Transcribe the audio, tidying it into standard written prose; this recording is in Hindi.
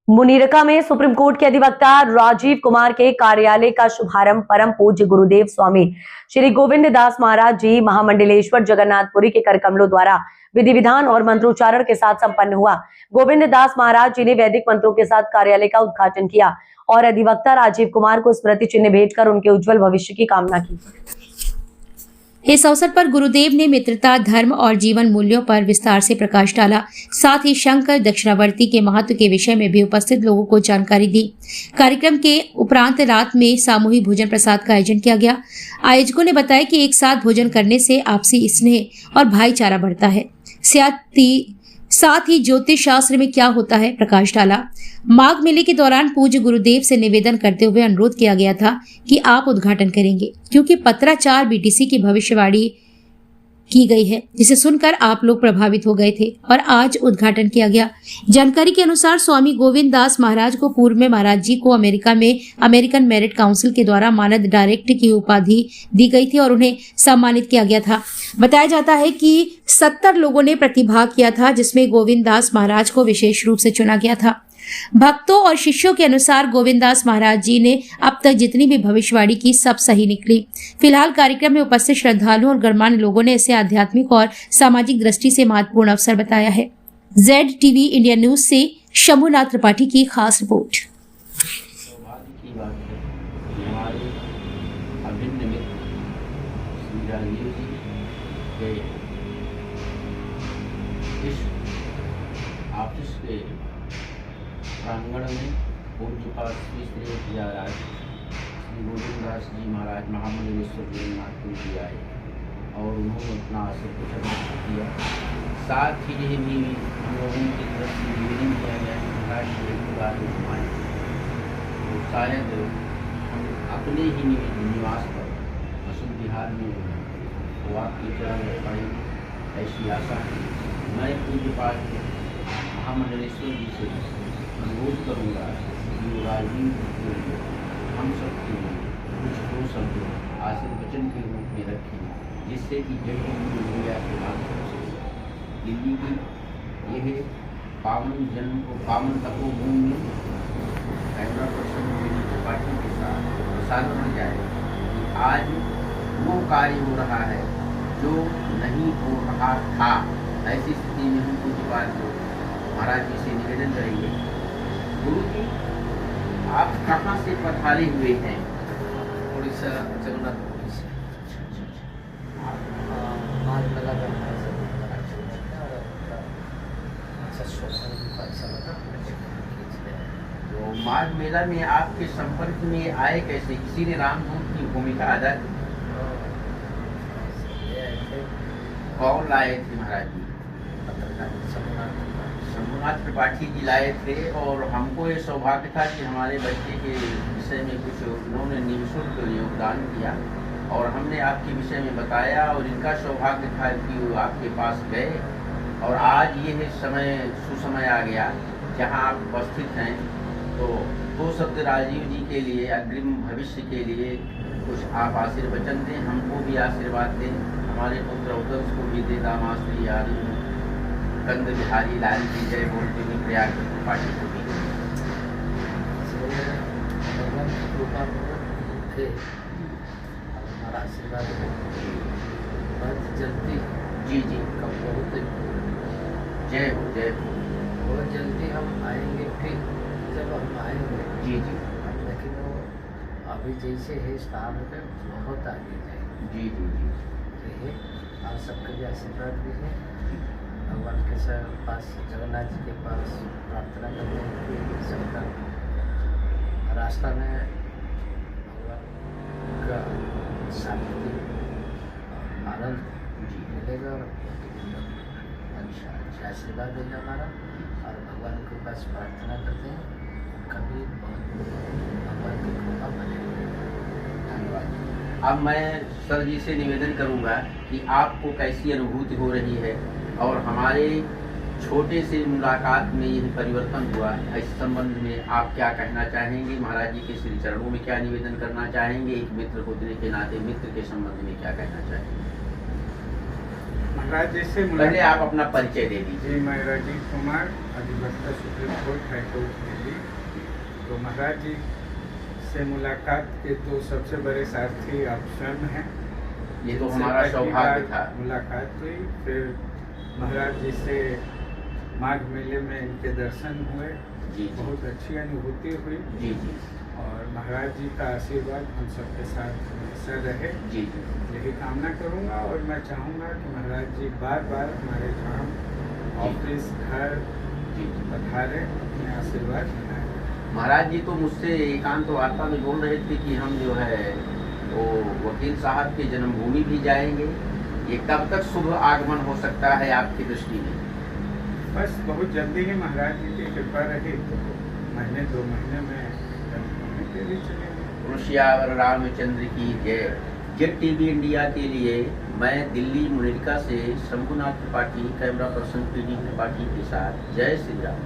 मुनीरका में सुप्रीम कोर्ट के अधिवक्ता राजीव कुमार के कार्यालय का शुभारंभ परम पूज्य गुरुदेव स्वामी श्री गोविंद दास महाराज जी महामंडलेश्वर जगन्नाथपुरी के कर कमलों द्वारा विधि विधान और मंत्रोच्चारण के साथ संपन्न हुआ। गोविंद दास महाराज जी ने वैदिक मंत्रों के साथ कार्यालय का उद्घाटन किया और अधिवक्ता राजीव कुमार को स्मृति चिन्ह भेंट कर उनके उज्जवल भविष्य की कामना की। इस अवसर पर गुरुदेव ने मित्रता, धर्म और जीवन मूल्यों पर विस्तार से प्रकाश डाला। साथ ही शंकर दक्षिणावर्ती के महत्व के विषय में भी उपस्थित लोगों को जानकारी दी। कार्यक्रम के उपरांत रात में सामूहिक भोजन प्रसाद का आयोजन किया गया। आयोजकों ने बताया कि एक साथ भोजन करने से आपसी स्नेह और भाईचारा बढ़ता है। साथ ही ज्योतिष शास्त्र में क्या होता है प्रकाश डाला। माघ मेले के दौरान पूज्य गुरुदेव से निवेदन करते हुए अनुरोध किया गया था कि आप उद्घाटन करेंगे, क्योंकि पत्राचार बीटीसी की भविष्यवाणी की गई है, जिसे सुनकर आप लोग प्रभावित हो गए थे और आज उद्घाटन किया गया। जानकारी के अनुसार स्वामी गोविंद दास महाराज को पूर्व में महाराज जी को अमेरिका में अमेरिकन मेरिट काउंसिल के द्वारा मानद डायरेक्ट की उपाधि दी गई थी और उन्हें सम्मानित किया गया था। बताया जाता है कि 70 लोगों ने प्रतिभाग किया था, जिसमें गोविंद दास महाराज को विशेष रूप से चुना गया था। भक्तों और शिष्यों के अनुसार गोविंद दास महाराज जी ने अब तक जितनी भी भविष्यवाणी की सब सही निकली। फिलहाल कार्यक्रम में उपस्थित श्रद्धालुओं और गणमान्य लोगों ने इसे आध्यात्मिक और सामाजिक दृष्टि से महत्वपूर्ण अवसर बताया है। ZTV इंडिया न्यूज से शंभुनाथ त्रिपाठी की खास रिपोर्ट। प्रांगण में पूज्यपाद श्री गोविंद दास जी महाराज महामंडलेश्वर जगन्नाथपुरी जी आए और उन्होंने अपना आशीर्वचन किया। साथ ही यह हम लोगों की तरफ से निवेदन किया गया कि महाराज जी घुमाएँ तो शायद हम अपने ही निवास पर अशुभ बिहार में वो आपके चरण में पड़ेंगे, ऐसी आशा है। मैं पूज्यपाद महामंडलेश्वर जी से अनुरोध करूँगा कि राजीव हम सबके कुछ दो शब्द आशीर्वचन के रूप में रखें, जिससे कि मीडिया के माध्यम से दिल्ली की यह पावन जन्म को पावन तपोभूमि में कैमरा पर्सन त्रिपाठी के साथ प्रसारण हो जाए कि आज वो कार्य हो रहा है जो नहीं हो रहा था। ऐसी स्थिति में हम पूज्यपाद महाराज जी से निवेदन करेंगे, गुरु जी आप कहाँ से पधारे हुए हैं? उड़ीसा जगन्नाथपुरी से। माघ मेला तो माघ मेला में आपके संपर्क में आए कैसे? किसी ने रामदूत की भूमिका अदा की? कौन लाए थे महाराज जी? शंभुनाथ त्रिपाठी जी लाए थे और हमको ये सौभाग्य था कि हमारे बच्चे के विषय में कुछ उन्होंने निःशुल्क योगदान किया और हमने आपके विषय में बताया और इनका सौभाग्य था कि वो आपके पास गए और आज ये समय सुसमय आ गया जहां आप उपस्थित हैं। तो दो शब्द राजीव जी के लिए, अग्रिम भविष्य के लिए कुछ आप आशीर्वचन दें, हमको भी आशीर्वाद दें, हमारे पुत्र उदंश को भी दे, दामाश्री आदि कंद बिहारी लाल की जय बोलते हुए प्रयाग त्रिपाठी को भी हमारा आशीर्वाद बहुत जल्दी जी जी कब बहुत जय हो बहुत जल्दी हम आएंगे। फिर जब हम आएंगे जी जी लेकिन वो अभी जैसे है स्थान पे बहुत आगे जाएंगे। जी जी जी है और सबके भी आशीर्वाद भी है। भगवान के पास जगन्नाथ जी के पास प्रार्थना करने की सबका रास्ता में भगवान का शांति आनंद मिलेगा और अच्छा आशीर्वाद देगा हमारा। और भगवान के पास प्रार्थना करते हैं कभी भगवान की कृपा बनेगी। धन्यवाद। अब मैं सर जी से निवेदन करूंगा कि आपको कैसी अनुभूति हो रही है और हमारे छोटे से मुलाकात में यह परिवर्तन हुआ, इस संबंध में आप क्या कहना चाहेंगे? महाराज जी के श्री चरणों में क्या निवेदन करना चाहेंगे? एक मित्र होने के नाते मित्र के संबंध में क्या कहना चाहेंगे? महाराज जी से पहले मुलाकात- आप अपना परिचय दे दीजिए। जी, मैं राजीव कुमार, अधिवक्ता सुप्रीम कोर्ट हाईकोर्ट दिल्ली। तो महाराज जी से मुलाकात के तो सबसे बड़े सारथी आप स्वयं हैं। ये तो जिनसे हमारा पहली सौभाग्य बार था। मुलाकात हुई, फिर महाराज जी से माघ मेले में इनके दर्शन हुए, जी जी बहुत अच्छी अनुभूति हुई जी जी और महाराज जी का आशीर्वाद हम सबके साथ हमेशा रहे, जी जी यही कामना करूंगा। और मैं चाहूँगा कि महाराज जी बार बार हमारे काम, ऑफिस, घर जी जी। पधारे, अपने आशीर्वाद बनाए। महाराज जी तो मुझसे एकांत वार्ता में बोल रहे थे कि हम जो है वो वकील साहब की जन्मभूमि भी जाएंगे। ये कब तक शुभ आगमन हो सकता है आपकी दृष्टि में? बस बहुत जल्दी ही महाराज जी की कृपा रही तो महीने 2 महीने में जन्मभूमि के लिए चलेंगे। ऋषियावर रामचंद्र की जय। जेट टीवी इंडिया के लिए मैं दिल्ली मुनिरका से Shambhunath Tripathi, camera person PD Tripathi के साथ। जय श्री राम।